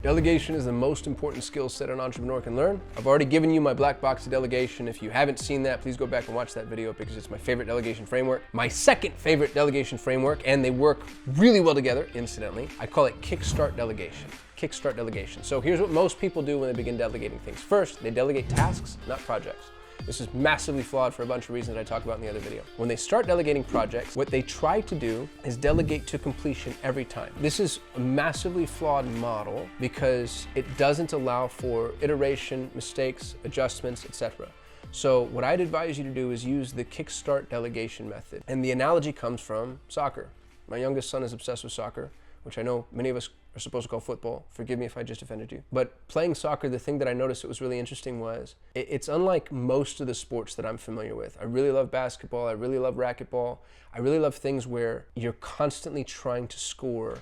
Delegation is the most important skill set an entrepreneur can learn. I've already given you my black box of delegation. If you haven't seen that, please go back and watch that video because it's my favorite delegation framework. My second favorite delegation framework, and they work really well together, incidentally. I call it kickstart delegation. Kickstart delegation. So here's what most people do when they begin delegating things. First, they delegate tasks, not projects. This is massively flawed for a bunch of reasons that I talk about in the other video. When they start delegating projects, what they try to do is delegate to completion every time. This is a massively flawed model because it doesn't allow for iteration, mistakes, adjustments, etc. So what I'd advise you to do is use the kickstart delegation method. And the analogy comes from soccer. My youngest son is obsessed with soccer, which I know many of us are supposed to call football. Forgive me if I just offended you. But playing soccer, the thing that I noticed that was really interesting was it's unlike most of the sports that I'm familiar with. I really love basketball. I really love racquetball. I really love things where you're constantly trying to score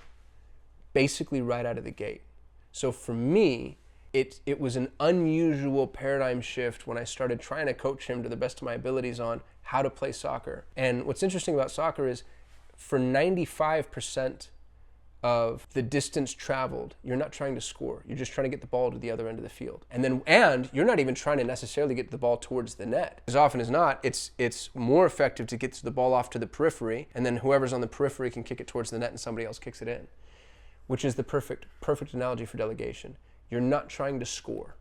basically right out of the gate. So for me, it was an unusual paradigm shift when I started trying to coach him to the best of my abilities on how to play soccer. And what's interesting about soccer is for 95% of the distance traveled, you're not trying to score. You're just trying to get the ball to the other end of the field. And you're not even trying to necessarily get the ball towards the net. As often as not, it's more effective to get the ball off to the periphery, and then whoever's on the periphery can kick it towards the net and somebody else kicks it in, which is the perfect analogy for delegation. You're not trying to score.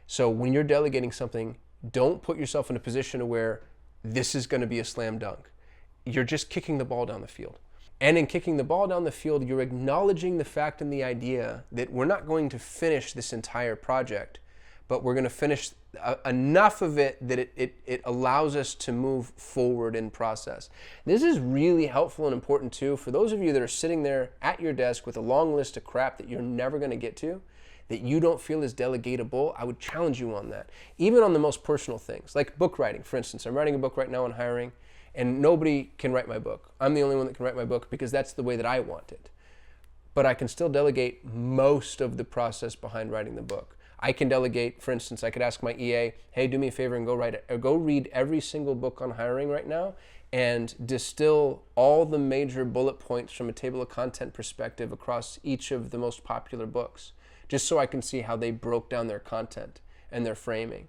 So when you're delegating something, don't put yourself in a position where this is going to be a slam dunk. You're just kicking the ball down the field. And in kicking the ball down the field, you're acknowledging the fact and the idea that we're not going to finish this entire project, but we're going to finish enough of it that it allows us to move forward in process. This is really helpful and important too for those of you that are sitting there at your desk with a long list of crap that you're never going to get to, that you don't feel is delegatable. I would challenge you on that. Even on the most personal things, like book writing, for instance. I'm writing a book right now on hiring. And nobody can write my book. I'm the only one that can write my book because that's the way that I want it. But I can still delegate most of the process behind writing the book. I can delegate, for instance, I could ask my EA, hey, do me a favor and go write it, or go read every single book on hiring right now and distill all the major bullet points from a table of content perspective across each of the most popular books, just so I can see how they broke down their content and their framing.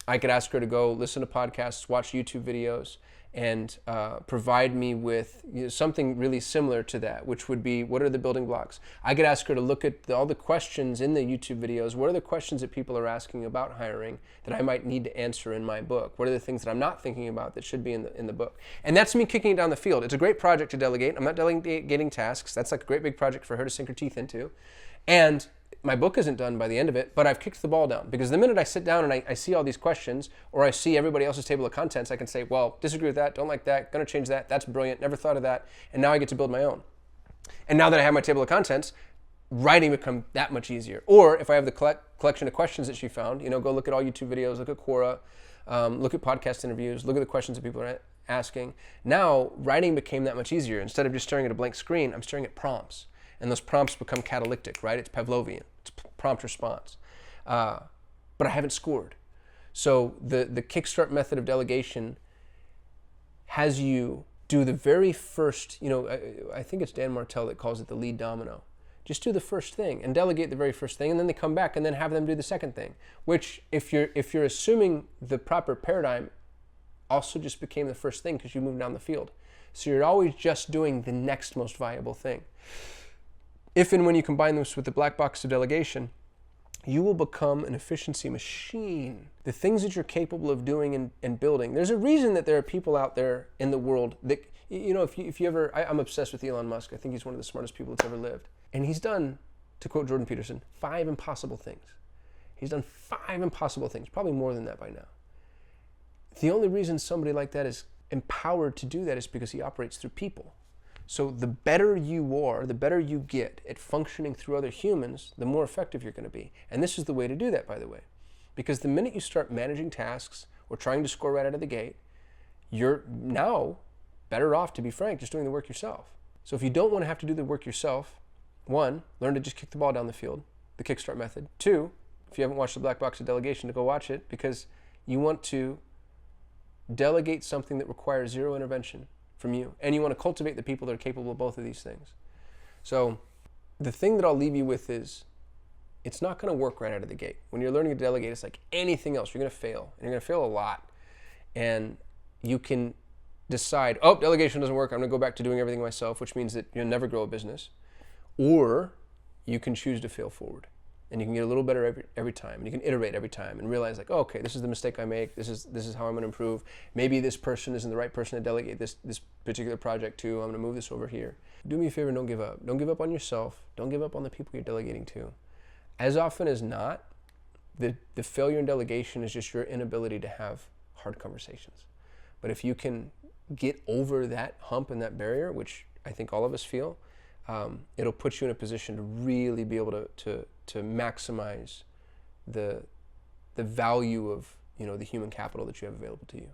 I could ask her to go listen to podcasts, watch YouTube videos, and provide me with something really similar to that, which would be, what are the building blocks? I could ask her to look at all the questions in the YouTube videos. What are the questions that people are asking about hiring that I might need to answer in my book? What are the things that I'm not thinking about that should be in the book? And that's me kicking it down the field. It's a great project to delegate. I'm not delegating tasks. That's like a great big project for her to sink her teeth into. And my book isn't done by the end of it, but I've kicked the ball down. Because the minute I sit down and I see all these questions, or I see everybody else's table of contents, I can say, well, disagree with that, don't like that, gonna change that, that's brilliant, never thought of that, and now I get to build my own. And now that I have my table of contents, writing becomes that much easier. Or if I have the collection of questions that she found, go look at all YouTube videos, look at Quora, look at podcast interviews, look at the questions that people are asking. Now, writing became that much easier. Instead of just staring at a blank screen, I'm staring at prompts. And those prompts become catalytic, right? It's Pavlovian. It's prompt response. But I haven't scored. So the kickstart method of delegation has you do the very first, I think it's Dan Martell that calls it the lead domino. Just do the first thing and delegate the very first thing, and then they come back and then have them do the second thing, which if you're assuming the proper paradigm also just became the first thing because you moved down the field. So you're always just doing the next most viable thing. If and when you combine this with the black box of delegation, you will become an efficiency machine. The things that you're capable of doing and building. There's a reason that there are people out there in the world that, if you ever, I'm obsessed with Elon Musk. I think he's one of the smartest people that's ever lived. And he's done, to quote Jordan Peterson, 5 impossible things. He's done 5 impossible things, probably more than that by now. The only reason somebody like that is empowered to do that is because he operates through people. So the better you are, the better you get at functioning through other humans, the more effective you're going to be. And this is the way to do that, by the way. Because the minute you start managing tasks or trying to score right out of the gate, you're now better off, to be frank, just doing the work yourself. So if you don't want to have to do the work yourself, 1, learn to just kick the ball down the field, the kickstart method. 2, if you haven't watched the black box of delegation, to go watch it, because you want to delegate something that requires 0 intervention from you. And you want to cultivate the people that are capable of both of these things. So the thing that I'll leave you with is, it's not going to work right out of the gate. When you're learning to delegate, it's like anything else. You're going to fail, and you're going to fail a lot. And you can decide, oh, delegation doesn't work, I'm going to go back to doing everything myself, which means that you'll never grow a business. Or you can choose to fail forward, and you can get a little better every time, and you can iterate every time and realize, like, oh, okay, this is the mistake I make, this is how I'm going to improve. Maybe this person isn't the right person to delegate this particular project to. I'm going to move this over here. Do me a favor, don't give up. Don't give up on yourself. Don't give up on the people you're delegating to. As often as not, the failure in delegation is just your inability to have hard conversations. But if you can get over that hump and that barrier, which I think all of us feel, it'll put you in a position to really be able to maximize the value of, the human capital that you have available to you.